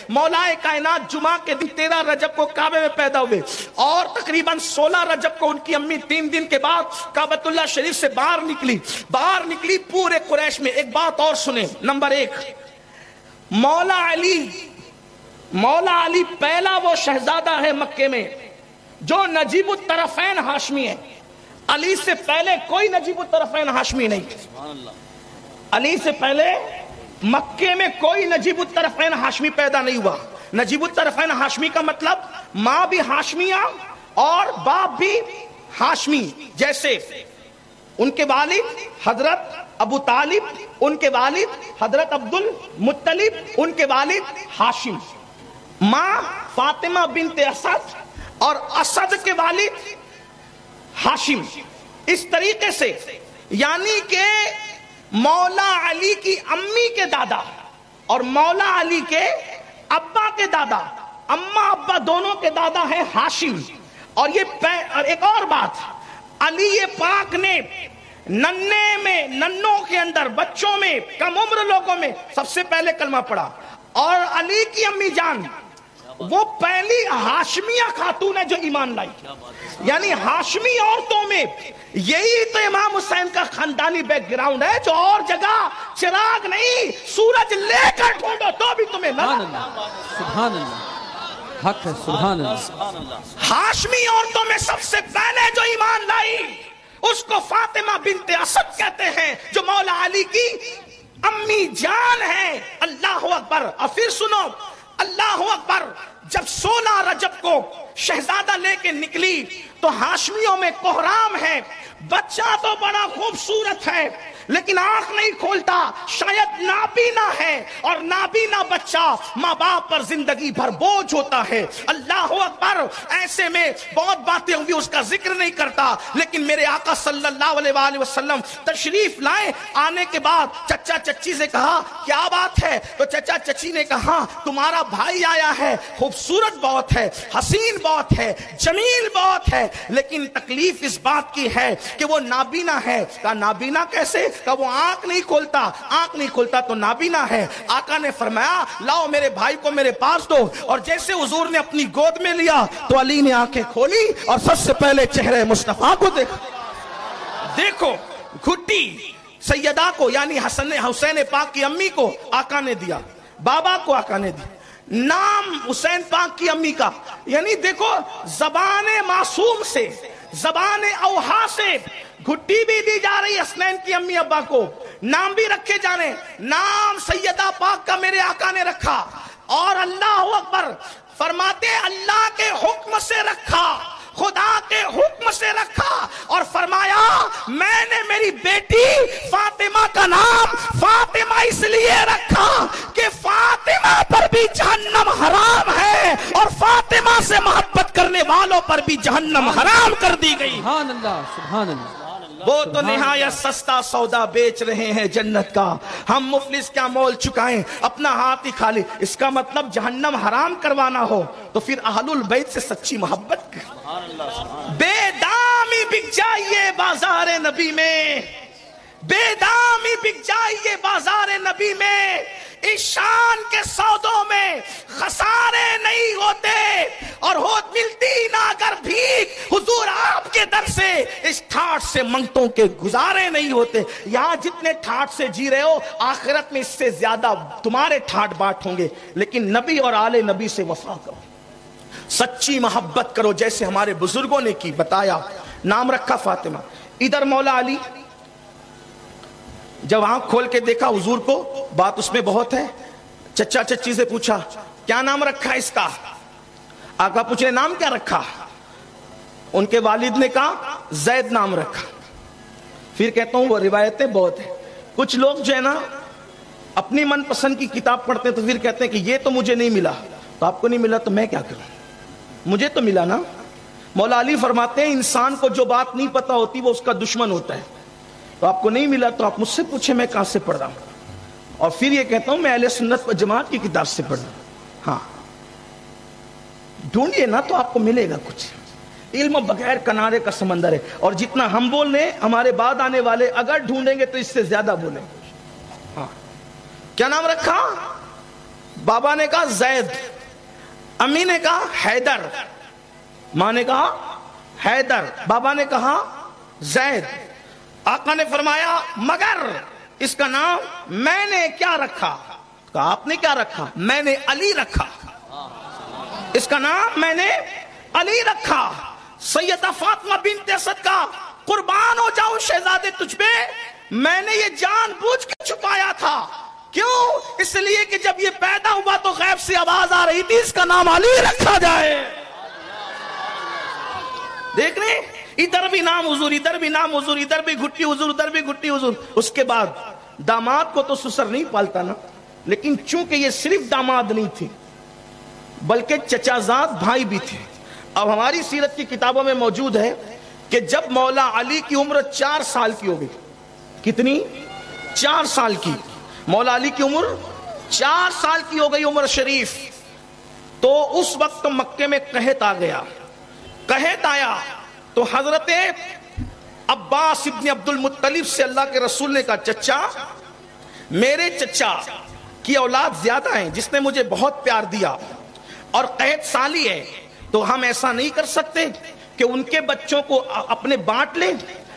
مولائے کائنات جمعہ کے دن 13 رجب کو کعبے میں پیدا ہوئے اور تقریباً 16 رجب کو ان کی امی 3 دن کے بعد کعبۃ اللہ شریف سے باہر نکلی پورے قریش میں. ایک بات اور سنیں. نمبر 1، مولا علی پہلا وہ شہزادہ ہے مکے میں جو نجیب الطرفین ہاشمی ہے. علی سے پہلے کوئی نجیب الطرفین ہاشمی نہیں. علی سے پہلے مکے میں کوئی نجیب الطرفین ہاشمی پیدا نہیں ہوا. نجیب الطرفین ہاشمی کا مطلب ماں بھی ہاشمیہ اور باپ بھی ہاشمی. جیسے ان کے والد حضرت ابو طالب، ان کے والد حضرت عبد المطلب، ان کے والد ہاشم. ماں فاطمہ بنت اسد اور اسد کے والد ہاشم. اس طریقے سے یعنی کہ مولا علی کی امی کے دادا اور مولا علی کے ابا کے دادا، اما ابا دونوں کے دادا ہیں ہاشم. اور ایک اور بات، علی پاک نے ننوں کے اندر، بچوں میں، کم عمر لوگوں میں سب سے پہلے کلمہ پڑھا. اور علی کی امی جان وہ پہلی ہاشمیہ خاتون ہے جو ایمان لائی. یعنی ہاشمی عورتوں میں یہی تو امام حسین کا خاندانی بیک گراؤنڈ ہے جو اور جگہ چراغ نہیں سورج لے کر ڈھونڈو تو بھی تمہیں نظر. سبحان اللہ، حق ہے، سبحان اللہ. ہاشمی عورتوں میں سب سے پہلے جو ایمان لائی اس کو فاطمہ بنت اسد کہتے ہیں جو مولا علی کی امی جان ہے. اللہ اکبر. اور پھر سنو، اللہ اکبر. جب 16 رجب کو شہزادہ لے کے نکلی تو ہاشمیوں میں کوہرام ہے. بچہ تو بڑا خوبصورت ہے لیکن آنکھ نہیں کھولتا، شاید نابینا ہے، اور نابینا بچہ ماں باپ پر زندگی بھر بوجھ ہوتا ہے. اللہ اکبر. ایسے میں بہت باتیں ہوں گی، اس کا ذکر نہیں کرتا، لیکن میرے آقا صلی اللہ علیہ وآلہ وسلم تشریف لائے. آنے کے بعد چچا چچی سے کہا کیا بات ہے؟ تو چچا چچی نے کہا تمہارا بھائی آیا ہے، خوبصورت بہت ہے، حسین بہت ہے، جمیل بہت ہے، لیکن تکلیف اس بات کی ہے کہ وہ نابینا ہے. کہا نابینا کیسے؟ کہ وہ آنکھ نہیں کھولتا تو نابینا ہے. آقا نے فرمایا لاؤ میرے بھائی کو میرے پاس دو. اور جیسے حضور نے اپنی گود میں لیا تو علی نے آنکھیں کھولی اور سب سے پہلے چہرے مصطفیٰ کو دیکھو گھٹی سیدہ کو یعنی حسین پاک کی امی کو آقا نے دیا، بابا کو آقا نے دیا، نام حسین پاک کی امی کا. یعنی دیکھو زبان معصوم سے، زبان اوہا سے گھٹی بھی دی جا رہی حسنین کی امی ابا کو، نام بھی رکھے جا رہے. نام سیدہ پاک کا میرے آقا نے رکھا. اور اللہ اکبر فرماتے اللہ کے حکم سے رکھا، خدا کے حکم سے رکھا. اور فرمایا میں نے میری بیٹی فاطمہ کا نام فاطمہ اس لیے رکھا کہ فاطمہ پر بھی جہنم حرام ہے اور فاطمہ سے محبت کرنے والوں پر بھی جہنم حرام کر دی گئی. سبحان اللہ، سبحان اللہ. وہ تو نہایت سستا سودا بیچ رہے ہیں جنت کا، ہم مفلس کیا مول چکائیں، اپنا ہاتھ ہی خالی. اس کا مطلب جہنم حرام کروانا ہو تو پھر اہل البیت سے سچی محبت کر. بے دامی بک جائیے بازار نبی میں، بے دامی بک جائیے بازار نبی میں، اس شان کے سودوں میں خسارے نہیں ہوتے اور ملتی نہ اگر بھیک حضور آپ کے در سے اس ٹھاٹ سے منگتوں کے گزارے نہیں ہوتے. یہاں جتنے ٹھاٹ سے جی رہے ہو آخرت میں اس سے زیادہ تمہارے ٹھاٹ باٹ ہوں گے. لیکن نبی اور آل نبی سے وفا کرو، سچی محبت کرو جیسے ہمارے بزرگوں نے کی. بتایا نام رکھا فاطمہ. ادھر مولا علی جب آنکھ کھول کے دیکھا حضور کو، بات اس میں بہت ہے، چچا چچی سے پوچھا کیا نام رکھا اس کا؟ آقا پوچھے نام کیا رکھا؟ ان کے والد نے کہا زید نام رکھا. پھر کہتا ہوں وہ روایتیں بہت ہیں. کچھ لوگ جو ہے نا اپنی من پسند کی کتاب پڑھتے ہیں تو پھر کہتے ہیں کہ یہ تو مجھے نہیں ملا، تو آپ کو نہیں ملا تو میں کیا کروں، مجھے تو ملا نا. مولا علی فرماتے ہیں انسان کو جو بات نہیں پتا ہوتی وہ اس کا دشمن ہوتا ہے. تو آپ کو نہیں ملا تو آپ مجھ سے پوچھیں میں کہاں سے پڑھ رہا ہوں. اور پھر یہ کہتا ہوں میں اہل سنت و جماعت کی کتاب سے پڑھ رہا ہوں. ہاں ڈھونڈیے نا تو آپ کو ملے گا کچھ. علم بغیر کنارے کا سمندر ہے، اور جتنا ہم بول رہے ہیں ہمارے بعد آنے والے اگر ڈھونڈیں گے تو اس سے زیادہ بولیں گے. ہاں کیا نام رکھا؟ بابا نے کہا زید، امی نے کہا حیدر، ماں نے کہا حیدر، بابا نے کہا زید۔ آقا نے فرمایا مگر اس کا نام میں نے کیا رکھا؟ کہا آپ نے کیا رکھا؟ میں نے علی رکھا، اس کا نام میں نے علی رکھا۔ سیدہ فاطمہ بنت اسد کا قربان ہو جاؤں شہزادے تجھ پہ، میں نے یہ جان بوجھ کے چھپایا تھا۔ کیوں؟ اس لیے کہ جب یہ پیدا ہوا تو غیب سے آواز آ رہی تھی اس کا نام علی رکھا جائے۔ دیکھ رہے ادھر بھی نام حضور، ادھر بھی نام حضور، ادھر بھی گھٹی حضور، ادھر بھی گھٹی حضور۔ اس کے بعد داماد کو تو سسر نہیں پالتا نا، لیکن چونکہ یہ صرف داماد نہیں تھی بلکہ چچا زاد بھائی بھی تھے۔ اب ہماری سیرت کی کتابوں میں موجود ہے کہ جب مولا علی کی عمر 4 سال کی ہو گئی، کتنی؟ 4 سال کی، مولا علی کی عمر 4 سال کی ہو گئی عمر شریف، تو اس وقت مکے میں قحط آ گیا۔ قحط آیا تو حضرت عباس ابن عبد المطلب سے اللہ کے رسول نے کہا چچا، میرے چچا کی اولاد زیادہ ہیں جس نے مجھے بہت پیار دیا اور قحط سالی ہے، تو ہم ایسا نہیں کر سکتے کہ ان کے بچوں کو اپنے بانٹ لیں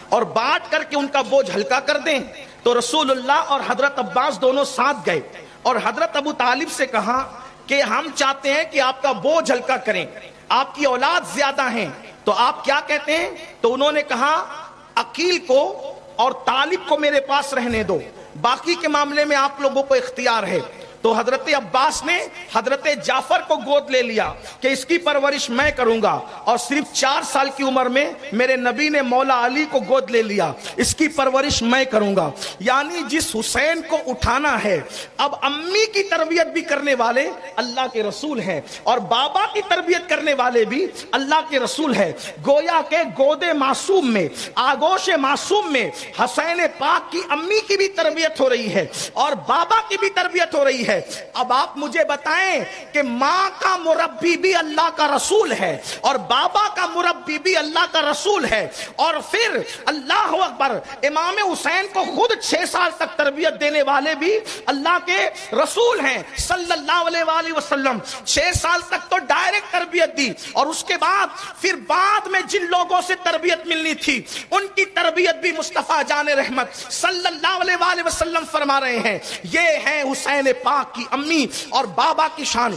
اور بانٹ کر کے ان کا بوجھ ہلکا کر دیں۔ تو رسول اللہ اور حضرت عباس دونوں ساتھ گئے اور حضرت ابو طالب سے کہا کہ ہم چاہتے ہیں کہ آپ کا بوجھ ہلکا کریں، آپ کی اولاد زیادہ ہیں، تو آپ کیا کہتے ہیں؟ تو انہوں نے کہا عقیل کو اور طالب کو میرے پاس رہنے دو، باقی کے معاملے میں آپ لوگوں کو اختیار ہے۔ تو حضرت عباس نے حضرت جعفر کو گود لے لیا کہ اس کی پرورش میں کروں گا، اور صرف 4 سال کی عمر میں میرے نبی نے مولا علی کو گود لے لیا، اس کی پرورش میں کروں گا۔ یعنی جس حسین کو اٹھانا ہے، اب امی کی تربیت بھی کرنے والے اللہ کے رسول ہیں اور بابا کی تربیت کرنے والے بھی اللہ کے رسول ہیں۔ گویا کہ گود معصوم میں، آگوش معصوم میں حسین پاک کی امی کی بھی تربیت ہو رہی ہے اور بابا کی بھی تربیت ہو رہی ہے۔ اب آپ مجھے بتائیں کہ ماں کا مربی بھی اللہ کا رسول ہے اور بابا کا مربی بھی اللہ کا رسول ہے، اور پھر اللہ اکبر امام حسین کو خود 6 سال تک تربیت دینے والے بھی اللہ کے رسول ہیں صلی اللہ علیہ وآلہ وسلم۔ 6 سال تک تو ڈائریکٹ تربیت دی، اور اس کے بعد پھر بعد میں جن لوگوں سے تربیت ملنی تھی ان کی تربیت بھی مصطفیٰ جان رحمت صلی اللہ علیہ وآلہ وسلم فرما رہے ہیں۔ یہ ہے حسین پاک کی امی اور بابا کی شان۔